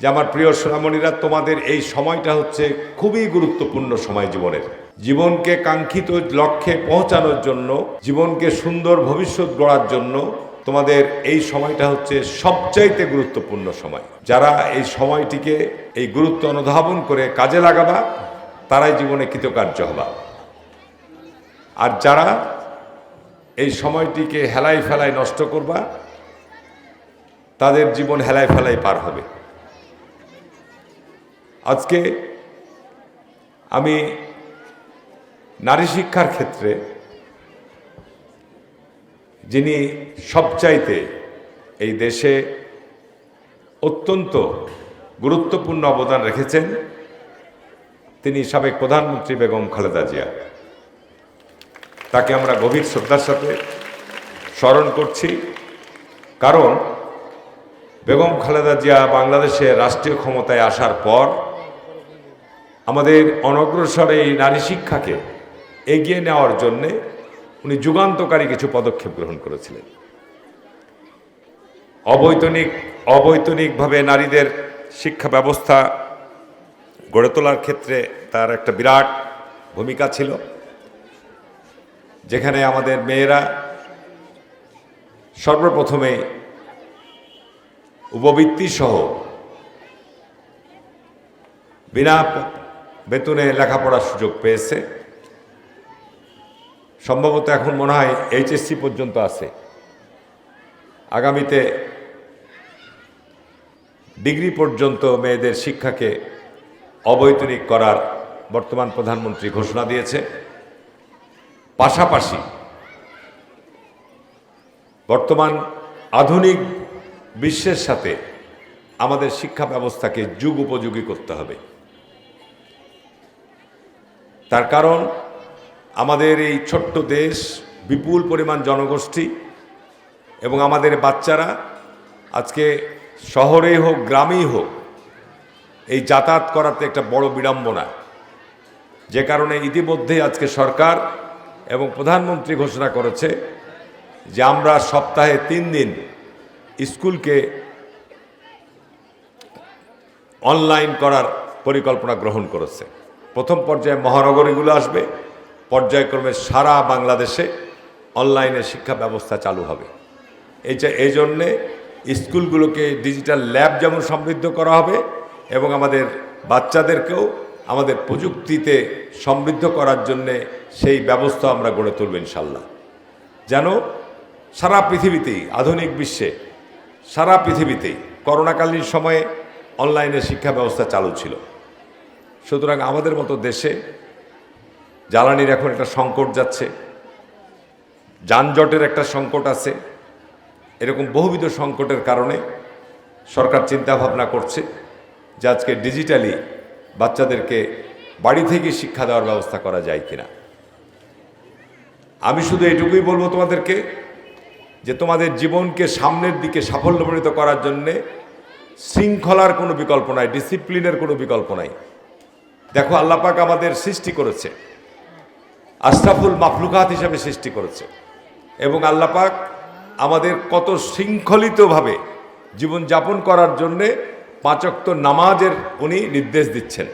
যে আমার প্রিয় সোনামণিরা, তোমাদের এই সময়টা হচ্ছে খুবই গুরুত্বপূর্ণ সময় জীবনের। জীবনকে কাঙ্ক্ষিত লক্ষ্যে পৌঁছানোর জন্য, জীবনকে সুন্দর ভবিষ্যৎ গড়ার জন্য তোমাদের এই সময়টা হচ্ছে সবচাইতে গুরুত্বপূর্ণ সময়। যারা এই সময়টিকে এই গুরুত্ব অনুধাবন করে কাজে লাগাবা, তারাই জীবনে কৃতকার্য হবা। আর যারা এই সময়টিকে হেলাই ফেলাই নষ্ট করবা, তাদের জীবন হেলাই ফেলাই পার হবে। আজকে আমি নারী শিক্ষার ক্ষেত্রে যিনি সবচাইতে এই দেশে অত্যন্ত গুরুত্বপূর্ণ অবদান রেখেছেন, তিনি সাবেক প্রধানমন্ত্রী বেগম খালেদা জিয়া। তাকে আমরা গভীর শ্রদ্ধার সাথে স্মরণ করছি, কারণ বেগম খালেদা জিয়া বাংলাদেশে রাষ্ট্রীয় ক্ষমতায় আসার পর আমাদের অনগ্রসর এই নারী শিক্ষাকে এগিয়ে নেওয়ার জন্যে উনি যুগান্তকারী কিছু পদক্ষেপ গ্রহণ করেছিলেন। অবৈতনিকভাবে নারীদের শিক্ষা ব্যবস্থা গড়ে তোলার ক্ষেত্রে তার একটা বিরাট ভূমিকা ছিল, যেখানে আমাদের মেয়েরা সর্বপ্রথমে উপবৃত্তি সহ বিনা বেতনে লেখাপড়ার সুযোগ পেয়েছে। সম্ভবত এখন মনে হয় এইচএসসি পর্যন্ত আছে। আগামীতে ডিগ্রি পর্যন্ত মেয়েদের শিক্ষাকে অবৈতনিক করার বর্তমান প্রধানমন্ত্রী ঘোষণা দিয়েছে। পাশাপাশি বর্তমান আধুনিক বিশ্বের সাথে আমাদের শিক্ষা ব্যবস্থাকে যুগ উপযোগী করতে হবে। তার কারণ আমাদের এই ছোট্ট দেশ, বিপুল পরিমাণ জনগোষ্ঠী এবং আমাদের বাচ্চারা আজকে শহরেই হোক গ্রামেই হোক এই যাতায়াত করাতে একটা বড় বিড়ম্বনা, যে কারণে ইতিমধ্যে আজকে সরকার এবং প্রধানমন্ত্রী ঘোষণা করেছে যে আমরা সপ্তাহে 3 দিন স্কুলকে অনলাইন করার পরিকল্পনা গ্রহণ করেছে। প্রথম পর্যায়ে মহানগরীগুলো আসবে, পর্যায়ক্রমে সারা বাংলাদেশে অনলাইনে শিক্ষা ব্যবস্থা চালু হবে। এই জন্যে স্কুলগুলোকে ডিজিটাল ল্যাব যেমন সমৃদ্ধ করা হবে এবং আমাদের বাচ্চাদেরকেও আমাদের প্রযুক্তিতে সমৃদ্ধ করার জন্যে সেই ব্যবস্থা আমরা গড়ে তুলব ইনশাল্লাহ, যেন সারা পৃথিবীতেই, আধুনিক বিশ্বে সারা পৃথিবীতেই করোনাকালীন সময়ে অনলাইনে শিক্ষা ব্যবস্থা চালু ছিল। সুতরাং আমাদের মতো দেশে জ্বালানির এখন একটা সংকট যাচ্ছে, যানজটের একটা সংকট আছে। এরকম বহুবিধ সংকটের কারণে সরকার চিন্তা ভাবনা করছে যে আজকে ডিজিটালি বাচ্চাদেরকে বাড়ি থেকে শিক্ষা দেওয়ার ব্যবস্থা করা যায় কিনা। আমি শুধু এটুকুই বলবো তোমাদেরকে যে তোমাদের জীবনকে সামনের দিকে সাফল্যমণ্ডিত করার জন্যে শৃঙ্খলার কোনো বিকল্প নাই, ডিসিপ্লিনের কোনো বিকল্প নাই। দেখো, আল্লাহ পাক আমাদের সৃষ্টি করেছে, আশরাফুল মাখলুকাত হিসাবে সৃষ্টি করেছে, এবং আল্লাহ পাক আমাদের কত শৃঙ্খলিতভাবে জীবনযাপন করার জন্যে 5 ওয়াক্ত নামাজের উনি নির্দেশ দিচ্ছেন।